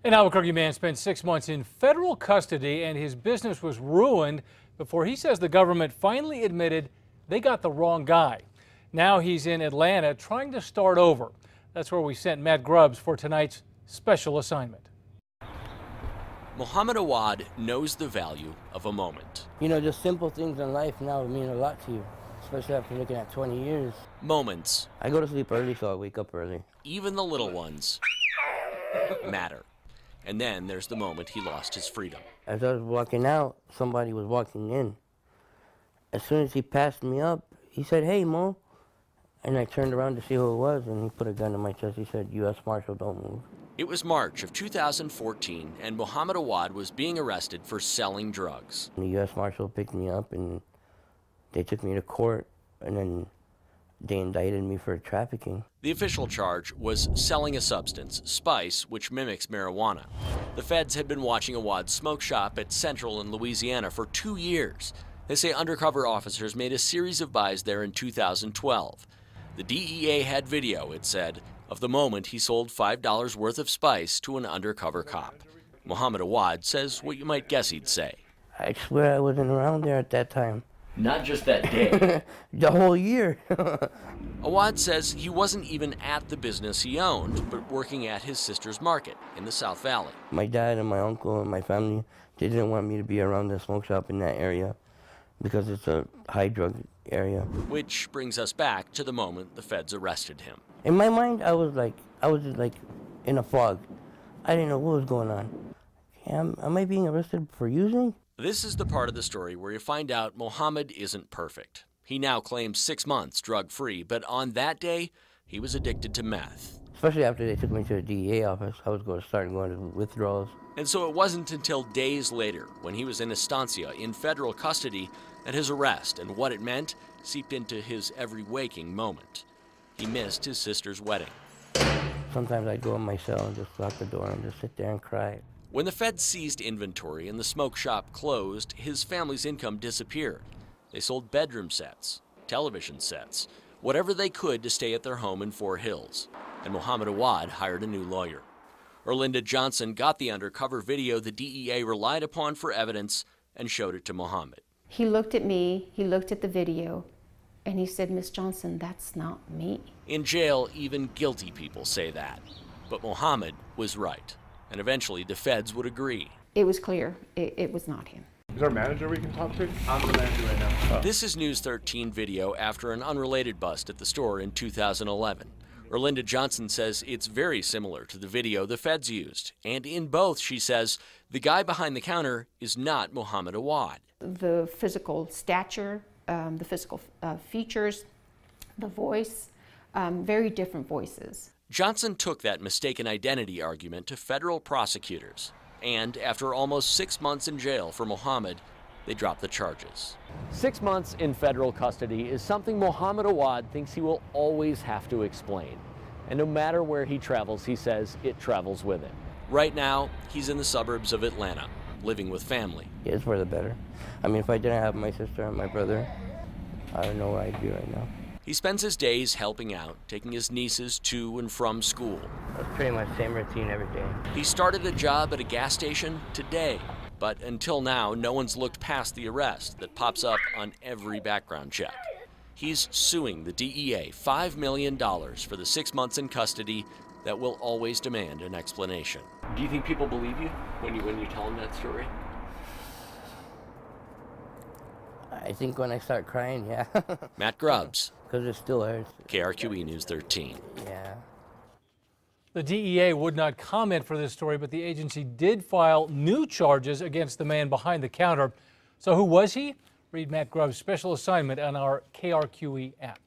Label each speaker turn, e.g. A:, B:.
A: An Albuquerque man spent 6 months in federal custody and his business was ruined before he says the government finally admitted they got the wrong guy. Now he's in Atlanta trying to start over. That's where we sent Matt Grubbs for tonight's special assignment.
B: Mohammed Awad knows the value of a moment.
C: You know, just simple things in life now mean a lot to you, especially after looking at 20 years.
B: Moments.
C: I go to sleep early, so I wake up early.
B: Even the little ones matter. And then there's the moment he lost his freedom.
C: As I was walking out, somebody was walking in. As soon as he passed me up, he said, "Hey, Mo." And I turned around to see who it was, and he put a gun to my chest. He said, "U.S. Marshal, don't move."
B: It was March of 2014, and Mohammed Awad was being arrested for selling drugs.
C: The U.S. Marshal picked me up, and they took me to court, and then they indicted me for trafficking.
B: The official charge was selling a substance, spice, which mimics marijuana. The feds had been watching Awad's smoke shop at Central in Louisiana for 2 years. They say undercover officers made a series of buys there in 2012. The DEA had video, it said, of the moment he sold $5 worth of spice to an undercover cop. Mohammed Awad says what you might guess he'd say.
C: I swear I wasn't around there at that time.
B: Not just that day.
C: The whole year.
B: Awad says he wasn't even at the business he owned, but working at his sister's market in the South Valley.
C: My dad and my uncle and my family, they didn't want me to be around the smoke shop in that area because it's a high drug area. Which brings us back to the moment the feds arrested him. In my mind, I was just like in a fog. I didn't know what was going on. Am I being arrested for using?
B: This is the part of the story where you find out Mohammed isn't perfect. He now claims 6 months drug-free, but on that day, he was addicted to meth.
C: Especially after they took me to the DEA office, I was going to start going to withdrawals.
B: And so it wasn't until days later, when he was in Estancia in federal custody, that his arrest and what it meant seeped into his every waking moment. He missed his sister's wedding.
C: Sometimes I'd go in my cell and just lock the door and just sit there and cry.
B: When the feds seized inventory and the smoke shop closed, his family's income disappeared. They sold bedroom sets, television sets, whatever they could to stay at their home in Fort Hills. And Mohammed Awad hired a new lawyer. Erlinda Johnson got the undercover video the DEA relied upon for evidence and showed it to Mohammed.
D: He looked at me, he looked at the video, and he said, "Miss Johnson, that's not me."
B: In jail, even guilty people say that. But Mohammed was right. And eventually the feds would agree.
D: It was clear it was not him.
E: Is our manager we can talk to?
F: I'm the manager right now.
B: This is News 13 video after an unrelated bust at the store in 2011. Erlinda Johnson says it's very similar to the video the feds used. And in both, she says, the guy behind the counter is not Mohammed Awad.
D: The physical stature, the physical features, the voice, very different voices.
B: Johnson took that mistaken identity argument to federal prosecutors. And after almost 6 months in jail for Mohammed, they dropped the charges.
G: 6 months in federal custody is something Mohammed Awad thinks he will always have to explain. And no matter where he travels, he says it travels with him.
B: Right now, he's in the suburbs of Atlanta, living with family.
C: Yeah, it's for the better. I mean, if I didn't have my sister and my brother, I don't know where I'd be right now.
B: He spends his days helping out, taking his nieces to and from school.
C: That's pretty much the same routine every day.
B: He started a job at a gas station today, but until now, no one's looked past the arrest that pops up on every background check. He's suing the DEA $5 million for the 6 months in custody that will always demand an explanation.
G: Do you think people believe you when you tell them that story?
C: I think when I start crying, yeah.
B: Matt Grubbs.
C: Because it still hurts.
B: KRQE News 13.
C: Yeah.
A: The DEA would not comment for this story, but the agency did file new charges against the man behind the counter. So who was he? Read Matt Grubbs' special assignment on our KRQE app.